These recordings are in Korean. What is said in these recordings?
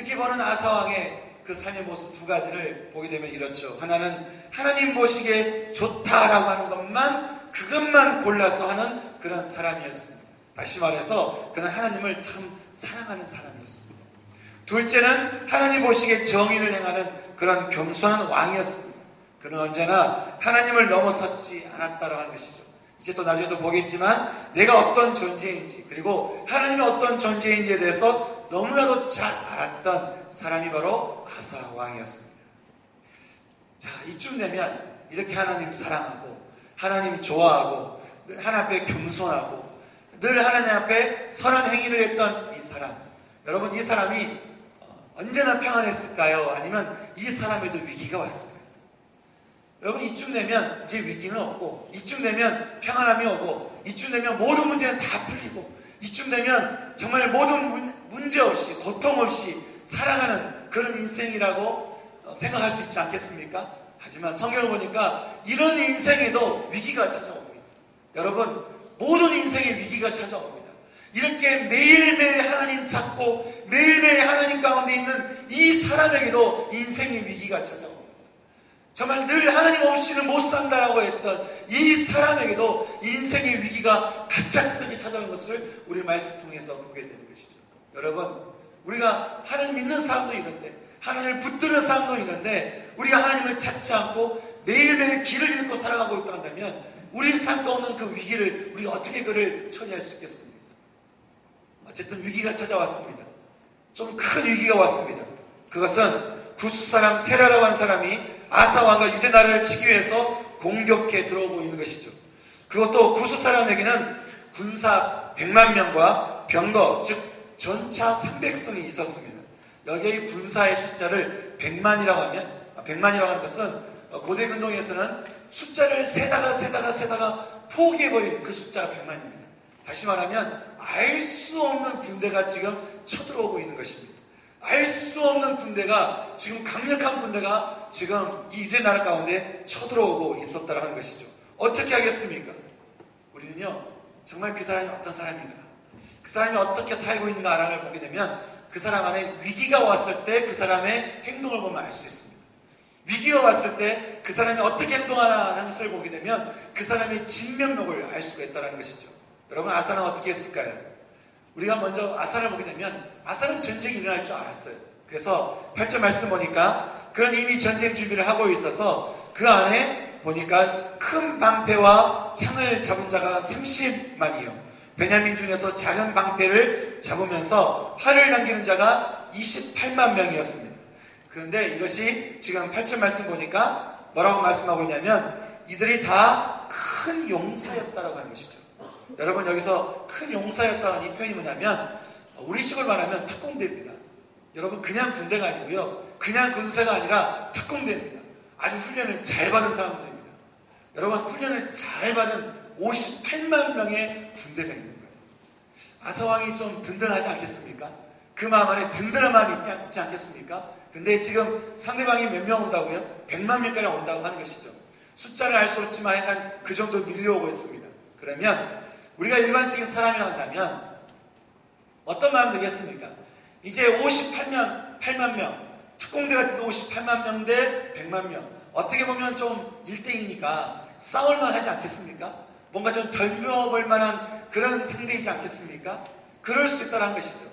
이렇게 보는 아사왕의 그 삶의 모습 두 가지를 보게 되면 이렇죠. 하나는 하나님 보시기에 좋다라고 하는 것만, 그것만 골라서 하는 그런 사람이었습니다. 다시 말해서 그는 하나님을 참 사랑하는 사람이었습니다. 둘째는 하나님 보시기에 정의를 행하는 그런 겸손한 왕이었습니다. 그는 언제나 하나님을 넘어섰지 않았다라고 하는 것이죠. 이제 또 나중에 또 보겠지만 내가 어떤 존재인지, 그리고 하나님이 어떤 존재인지에 대해서 너무나도 잘 알았던 사람이 바로 아사 왕이었습니다. 자, 이쯤 되면 이렇게 하나님 사랑하고 하나님 좋아하고 늘 하나님 앞에 겸손하고 늘 하나님 앞에 선한 행위를 했던 이 사람, 여러분, 이 사람이 언제나 평안했을까요? 아니면 이 사람에도 위기가 왔을까요? 여러분, 이쯤 되면 이제 위기는 없고, 이쯤 되면 평안함이 오고, 이쯤 되면 모든 문제는 다 풀리고, 이쯤 되면 정말 모든 문제 없이, 고통 없이 살아가는 그런 인생이라고 생각할 수 있지 않겠습니까? 하지만 성경을 보니까 이런 인생에도 위기가 찾아옵니다. 여러분, 모든 인생에 위기가 찾아옵니다. 이렇게 매일매일 하나님 찾고 매일매일 하나님 가운데 있는 이 사람에게도 인생의 위기가 찾아옵니다. 정말 늘 하나님 없이는 못 산다라고 했던 이 사람에게도 인생의 위기가 갑작스럽게 찾아오는 것을 우리 말씀 통해서 보게 되는 것이죠. 여러분, 우리가 하나님 믿는 사람도 있는데, 하나님을 붙드는 사람도 있는데, 우리가 하나님을 찾지 않고 매일매일 길을 잃고 살아가고 있다 한다면 우리 삶 가운데 없는 그 위기를 우리가 어떻게 그를 처리할 수 있겠습니까? 어쨌든 위기가 찾아왔습니다. 좀 큰 위기가 왔습니다. 그것은 구스 사람 세라라고 하는 사람이 아사 왕과 유대 나라를 치기 위해서 공격해 들어오고 있는 것이죠. 그것도 구스 사람에게는 군사 100만 명과 병거, 즉 전차 300성이 있었습니다. 여기에 군사의 숫자를 100만이라고 하는 것은 고대 근동에서는 숫자를 세다가 포기해버린 그 숫자가 100만입니다. 다시 말하면 알 수 없는 군대가 지금 쳐들어오고 있는 것입니다. 알 수 없는 군대가, 지금 강력한 군대가 지금 이 유대 나라 가운데 쳐들어오고 있었다는 것이죠. 어떻게 하겠습니까? 우리는요, 정말 그 사람이 어떤 사람인가, 그 사람이 어떻게 살고 있는가를 보게 되면 그 사람 안에 위기가 왔을 때 그 사람의 행동을 보면 알 수 있습니다. 위기가 왔을 때 그 사람이 어떻게 행동하는 것을 보게 되면 그 사람의 진면목을 알 수가 있다는 것이죠. 여러분, 아사는 어떻게 했을까요? 우리가 먼저 아사를 보게 되면 아사는 전쟁이 일어날 줄 알았어요. 그래서 8절 말씀 보니까 그는 이미 전쟁 준비를 하고 있어서 그 안에 보니까 큰 방패와 창을 잡은 자가 30만이요. 베냐민 중에서 작은 방패를 잡으면서 활을 당기는 자가 28만 명이었습니다. 그런데 이것이 지금 8절 말씀 보니까 뭐라고 말씀하고 있냐면 이들이 다 큰 용사였다라고 하는 것이죠. 여러분, 여기서 큰 용사였다는 이 표현이 뭐냐면 우리식으로 말하면 특공대입니다. 여러분, 그냥 군대가 아니고요, 그냥 군사가 아니라 특공대입니다. 아주 훈련을 잘 받은 사람들입니다. 여러분, 훈련을 잘 받은 58만 명의 군대가 있는 거예요. 아사왕이 좀 든든하지 않겠습니까? 그 마음 안에 든든한 마음이 있지 않겠습니까? 근데 지금 상대방이 몇 명 온다고요? 100만 명까지 온다고 하는 것이죠. 숫자를 알 수 없지만 약간 그 정도 밀려오고 있습니다. 그러면 우리가 일반적인 사람이라고 한다면 어떤 마음 들겠습니까? 이제 8만 명, 특공대가 58만 명 대 100만 명. 어떻게 보면 좀 1대2니까 싸울만 하지 않겠습니까? 뭔가 좀 덜벼볼 만한 그런 상대이지 않겠습니까? 그럴 수 있다는 것이죠.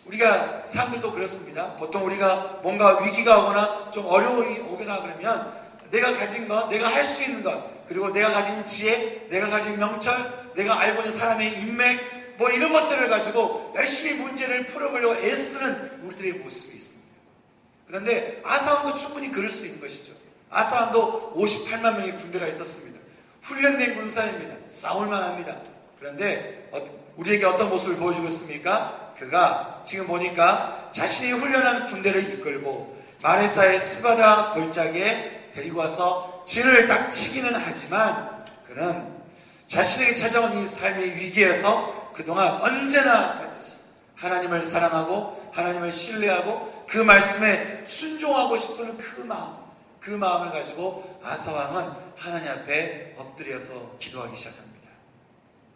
우리가 사람들도 그렇습니다. 보통 우리가 뭔가 위기가 오거나 좀 어려움이 오거나 그러면 내가 가진 것, 내가 할 수 있는 것, 그리고 내가 가진 지혜, 내가 가진 명철, 내가 알고 있는 사람의 인맥, 뭐 이런 것들을 가지고 열심히 문제를 풀어보려고 애쓰는 우리들의 모습이 있습니다. 그런데 아사왕도 충분히 그럴 수 있는 것이죠. 아사왕도 58만 명의 군대가 있었습니다. 훈련된 군사입니다. 싸울만 합니다. 그런데 우리에게 어떤 모습을 보여주고 있습니까? 그가 지금 보니까 자신이 훈련한 군대를 이끌고 마레사의 스바다 골짜기에 데리고 와서 진을 딱 치기는 하지만 그는 자신에게 찾아온 이 삶의 위기에서 그동안 언제나 하나님을 사랑하고 하나님을 신뢰하고 그 말씀에 순종하고 싶은 그 마음을 가지고 아사왕은 하나님 앞에 엎드려서 기도하기 시작합니다.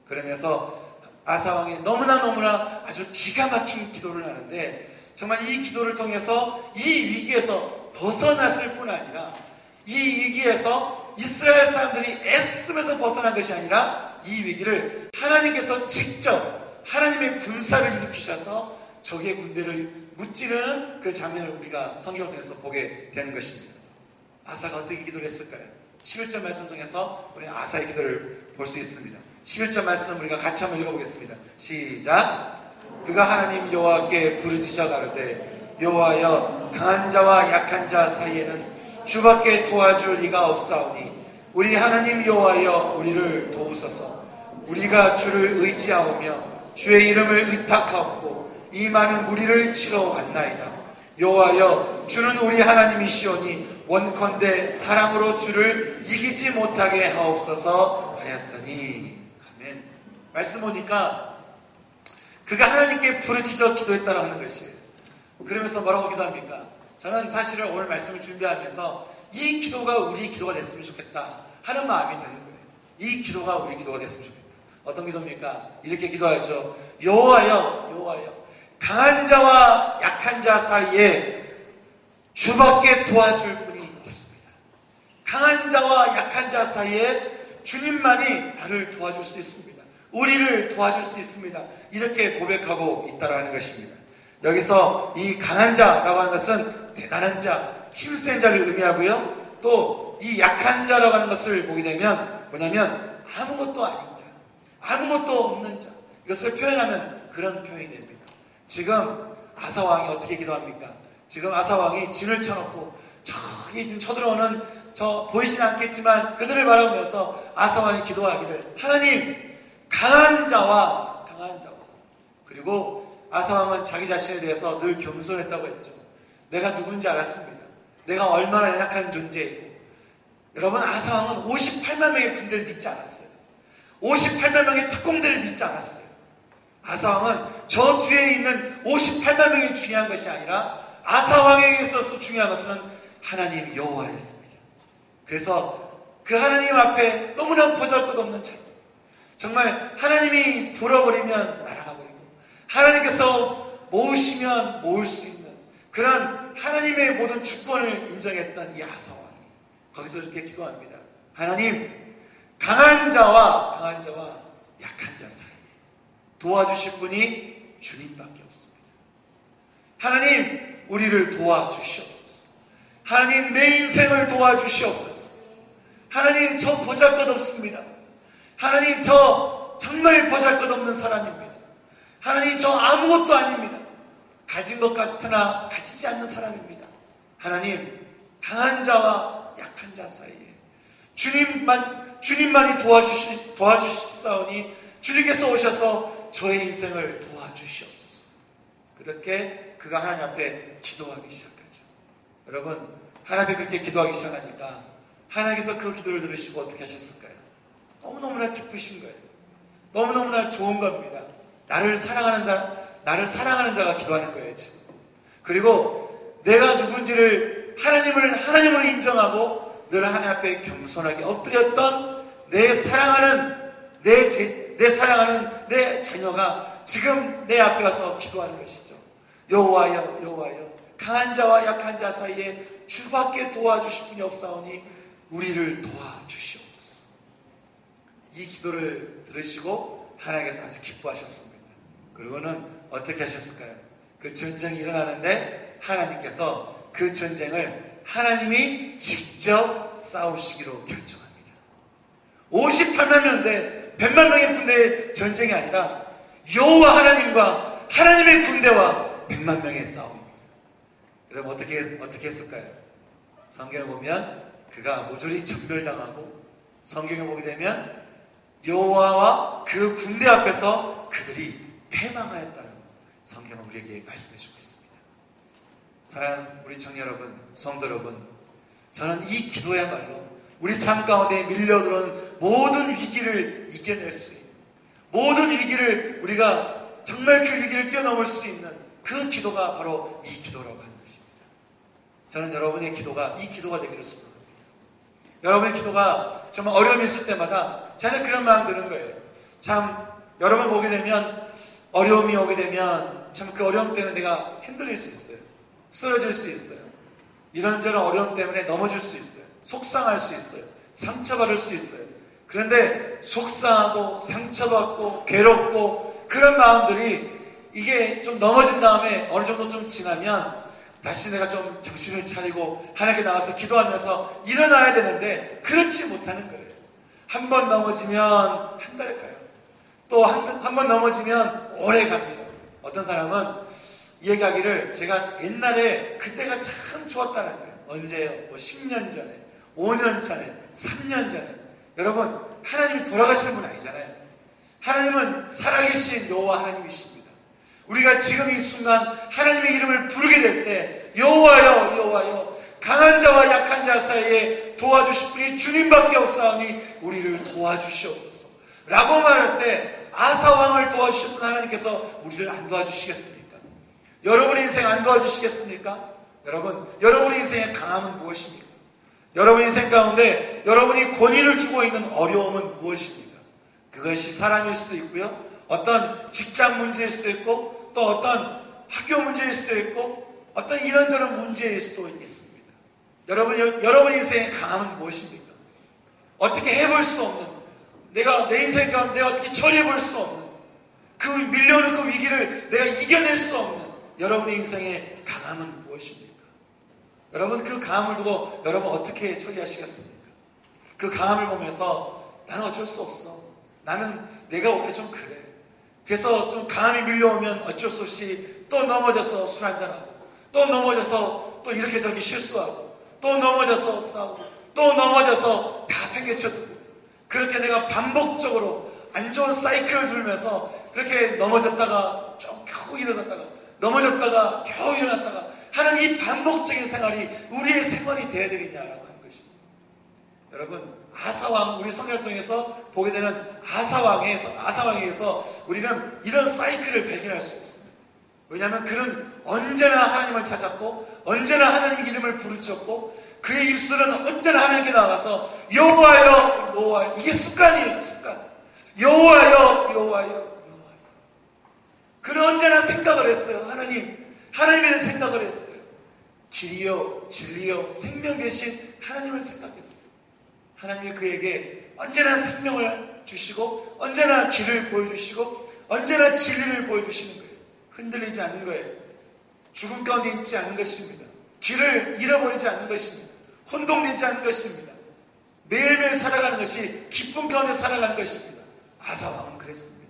그러면서 아사왕이 너무나 아주 기가 막힌 기도를 하는데 정말 이 기도를 통해서 이 위기에서 벗어났을 뿐 아니라 이 위기에서 이스라엘 사람들이 애쓰면서 벗어난 것이 아니라 이 위기를 하나님께서 직접 하나님의 군사를 일으키셔서 적의 군대를 무찌르는 그 장면을 우리가 성경을 통해서 보게 되는 것입니다. 아사가 어떻게 기도를 했을까요? 11절 말씀 통해서 우리 아사의 기도를 볼 수 있습니다. 11절 말씀 우리가 같이 한번 읽어보겠습니다. 시작. 그가 하나님 여호와께 부르짖어 가로되 여호와여 강한 자와 약한 자 사이에는 주밖에 도와줄 이가 없사오니 우리 하나님 여호와여 우리를 도우소서. 우리가 주를 의지하오며 주의 이름을 의탁하옵고 이 많은 무리를 치러 왔나이다. 여호와여 주는 우리 하나님이시오니 원컨대 사랑으로 주를 이기지 못하게 하옵소서 하였더니. 아멘. 말씀 보니까 그가 하나님께 부르짖어 기도했다라고 하는 것이에요. 그러면서 뭐라고 기도합니까? 저는 사실은 오늘 말씀을 준비하면서 이 기도가 우리 기도가 됐으면 좋겠다 하는 마음이 드는 거예요. 이 기도가 우리 기도가 됐으면 좋겠다. 어떤 기도입니까? 이렇게 기도하죠. 여호와여 여호와여 강한 자와 약한 자 사이에 주밖에 도와줄 분이 없습니다. 강한 자와 약한 자 사이에 주님만이 나를 도와줄 수 있습니다. 우리를 도와줄 수 있습니다. 이렇게 고백하고 있다라는 것입니다. 여기서 이 강한 자라고 하는 것은 대단한 자, 힘센 자를 의미하고요. 또 이 약한 자라고 하는 것을 보게 되면 뭐냐면 아무것도 아닌 자, 아무것도 없는 자, 이것을 표현하면 그런 표현이 됩니다. 지금 아사왕이 어떻게 기도합니까? 지금 아사왕이 진을 쳐놓고 저기 지금 쳐들어오는 저 보이진 않겠지만 그들을 바라보면서 아사왕이 기도하기를 하나님 강한 자와 그리고 아사왕은 자기 자신에 대해서 늘 겸손했다고 했죠. 내가 누군지 알았습니다. 내가 얼마나 연약한 존재이고. 여러분 아사왕은 58만 명의 군대를 믿지 않았어요. 58만 명의 특공대를 믿지 않았어요. 아사왕은 저 뒤에 있는 58만 명이 중요한 것이 아니라 아사왕에게 있어서 중요한 것은 하나님 여호와였습니다. 그래서 그 하나님 앞에 너무나 보잘것없는 자유, 정말 하나님이 불어버리면 날아가버리고 하나님께서 모으시면 모을 수 있는 그런 하나님의 모든 주권을 인정했던 이 아사왕이 거기서 이렇게 기도합니다. 하나님 강한 자와 약한 자 사이에 도와주실 분이 주님밖에 없습니다. 하나님 우리를 도와주시옵소서. 하나님 내 인생을 도와주시옵소서. 하나님 저 보잘것없습니다. 하나님 저 정말 보잘것없는 사람입니다. 하나님 저 아무것도 아닙니다. 가진 것 같으나 가지지 않는 사람입니다. 하나님 강한 자와 약한 자 사이에 주님만이 도와주시사오니 주님께서 오셔서 저의 인생을 도와주시옵소서. 그렇게 그가 하나님 앞에 기도하기 시작하죠. 여러분 하나님 앞에 그렇게 기도하기 시작하니까 하나님께서 그 기도를 들으시고 어떻게 하셨을까요? 너무너무나 기쁘신 거예요. 너무너무나 좋은 겁니다. 나를 사랑하는 자가 기도하는 거예요, 지금. 그리고 내가 누군지를 하나님을 하나님으로 인정하고 늘 하나님 앞에 겸손하게 엎드렸던 내 사랑하는 내 자녀가 지금 내 앞에 와서 기도하는 것이죠. 여호와여 여호와여 강한 자와 약한 자 사이에 주밖에 도와주실 분이 없사오니 우리를 도와주시옵소서. 이 기도를 들으시고 하나님께서 아주 기뻐하셨습니다. 그리고는 어떻게 하셨을까요? 그 전쟁이 일어나는데 하나님께서 그 전쟁을 하나님이 직접 싸우시기로 결정합니다. 58만 명대 100만 명의 군대의 전쟁이 아니라 여호와 하나님과 하나님의 군대와 100만 명의 싸움입니다. 여러분 어떻게 했을까요? 성경을 보면 그가 모조리 전멸당하고 성경에 보게 되면 여호와와 그 군대 앞에서 그들이 패망하였다는 성경은 우리에게 말씀해주고 있습니다. 사랑하는 우리 청년 여러분, 성도 여러분, 저는 이 기도야말로 우리 삶 가운데 밀려들어온 모든 위기를 이겨낼 수 있는, 모든 위기를 우리가 정말 그 위기를 뛰어넘을 수 있는 그 기도가 바로 이 기도라고 하는 것입니다. 저는 여러분의 기도가 이 기도가 되기를 소망합니다. 여러분의 기도가 정말 어려움이 있을 때마다 저는 그런 마음 드는 거예요. 참 여러분 보게 되면 어려움이 오게 되면 참 그 어려움 때문에 내가 흔들릴 수 있어요. 쓰러질 수 있어요. 이런저런 어려움 때문에 넘어질 수 있어요. 속상할 수 있어요. 상처받을 수 있어요. 그런데 속상하고 상처받고 괴롭고 그런 마음들이 이게 좀 넘어진 다음에 어느 정도 좀 지나면 다시 내가 좀 정신을 차리고 하나님께 나와서 기도하면서 일어나야 되는데 그렇지 못하는 거예요. 한 번 넘어지면 한 달 가요. 또 한 번 넘어지면 오래 갑니다. 어떤 사람은 얘기하기를 제가 옛날에 그때가 참 좋았다는 거예요. 언제요? 뭐 10년 전에, 5년 전에, 3년 전에. 여러분, 하나님이 돌아가시는 분 아니잖아요. 하나님은 살아계신 여호와 하나님이십니다. 우리가 지금 이 순간 하나님의 이름을 부르게 될 때 여호와여 여호와여 강한 자와 약한 자 사이에 도와주실 분이 주님밖에 없사오니 우리를 도와주시옵소서 라고 말할 때 아사 왕을 도와주실 분 하나님께서 우리를 안 도와주시겠습니까? 여러분의 인생 안 도와주시겠습니까? 여러분, 여러분의 인생의 강함은 무엇입니까? 여러분의 인생 가운데 여러분이 권위를 주고 있는 어려움은 무엇입니까? 그것이 사람일 수도 있고요. 어떤 직장 문제일 수도 있고 또 어떤 학교 문제일 수도 있고 어떤 이런저런 문제일 수도 있습니다. 여러분의 인생의 강함은 무엇입니까? 어떻게 해볼 수 없는 내가 내 인생 가운데 어떻게 처리해볼 수 없는 그 밀려오는 그 위기를 내가 이겨낼 수 없는 여러분의 인생의 강함은 무엇입니까? 여러분 그 강함을 두고 여러분 어떻게 처리하시겠습니까? 그 강함을 보면서 나는 어쩔 수 없어. 나는 내가 원래 좀 그래. 그래서 좀 강함이 밀려오면 어쩔 수 없이 또 넘어져서 술 한잔하고 또 넘어져서 또 이렇게 저렇게 실수하고 또 넘어져서 싸우고 또 넘어져서 다 팽개쳐두고 그렇게 내가 반복적으로 안 좋은 사이클을 돌면서 그렇게 넘어졌다가 좀 겨우 일어났다가 넘어졌다가 겨우 일어났다가 하는 이 반복적인 생활이 우리의 생활이 되어야 되겠냐라고 하는 것입니다. 여러분 아사왕 우리 성경을 통해서 보게 되는 아사왕에서 우리는 이런 사이클을 발견할 수 없습니다. 왜냐하면 그는 언제나 하나님을 찾았고 언제나 하나님의 이름을 부르짖었고 그의 입술은 언제나 하나님께 나가서 여호와여 여호와여 이게 습관이에요. 습관. 여호와여 여호와여 그는 언제나 생각을 했어요. 하나님에 대한 생각을 했어요. 길이요 진리요 생명 되신 하나님을 생각했어요. 하나님이 그에게 언제나 생명을 주시고 언제나 길을 보여주시고 언제나 진리를 보여주시는 거예요. 흔들리지 않는 거예요. 죽음 가운데 있지 않은 것입니다. 길을 잃어버리지 않는 것입니다. 혼동되지 않는 것입니다. 매일매일 살아가는 것이 기쁨 가운데 살아가는 것입니다. 아사왕은 그랬습니다.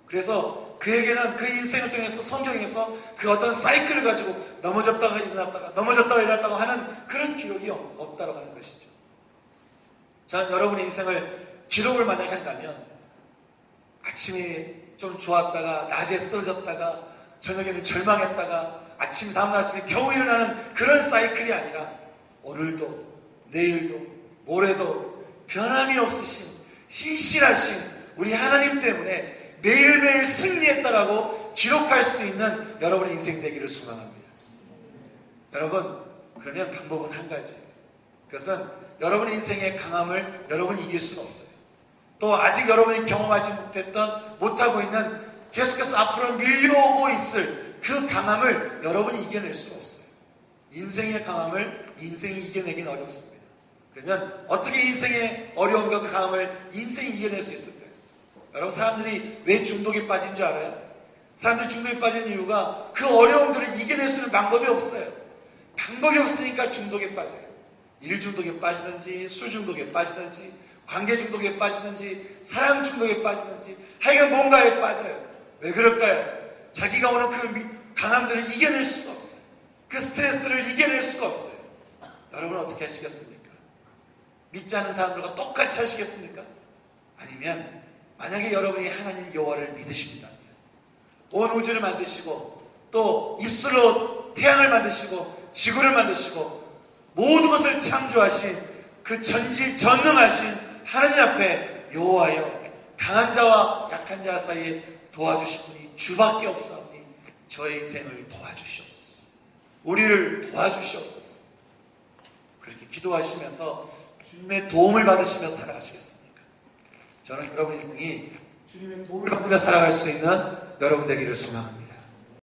그래서 그에게는 그 인생을 통해서 성경에서 그 어떤 사이클을 가지고 넘어졌다가 일어났다가 하는 그런 기록이 없다고 하는 것이죠. 저는 여러분의 인생을 기록을 만약에 한다면 아침에 좀 좋았다가 낮에 쓰러졌다가 저녁에는 절망했다가 다음날 아침에 겨우 일어나는 그런 사이클이 아니라 오늘도 내일도 모레도 변함이 없으신 신실하신 우리 하나님 때문에 매일매일 승리했다라고 기록할 수 있는 여러분의 인생 되기를 소망합니다. 여러분 그러면 방법은 한 가지. 그것은 여러분의 인생의 강함을 여러분이 이길 수는 없어요. 또 아직 여러분이 경험하지 못하고 있는 계속해서 앞으로 밀려오고 있을 그 강함을 여러분이 이겨낼 수가 없어요. 인생의 강함을 인생이 이겨내기는 어렵습니다. 그러면 어떻게 인생의 어려움과 그 강함을 인생이 이겨낼 수 있을까요? 여러분 사람들이 왜 중독에 빠진 줄 알아요? 사람들이 중독에 빠진 이유가 그 어려움들을 이겨낼 수 있는 방법이 없어요. 방법이 없으니까 중독에 빠져요. 일 중독에 빠지든지 술 중독에 빠지든지 관계 중독에 빠지든지 사랑 중독에 빠지든지 하여간 뭔가에 빠져요. 왜 그럴까요? 자기가 오는 그 강함들을 이겨낼 수가 없어요. 그 스트레스를 이겨낼 수가 없어요. 여러분은 어떻게 하시겠습니까? 믿지 않는 사람들과 똑같이 하시겠습니까? 아니면 만약에 여러분이 하나님 여호와를 믿으신다면 온 우주를 만드시고 또 입술로 태양을 만드시고 지구를 만드시고 모든 것을 창조하신 그 전지전능하신 하나님 앞에 여호와여 강한 자와 약한 자 사이에 도와주실 분이 주밖에 없사오니 저의 인생을 도와주시옵소서. 우리를 도와주시옵소서. 그렇게 기도하시면서 주님의 도움을 받으시며 살아가시겠습니까? 저는 여러분 인생이 주님의 도움을 받으며 살아갈 수 있는 여러분 되기를 소망합니다.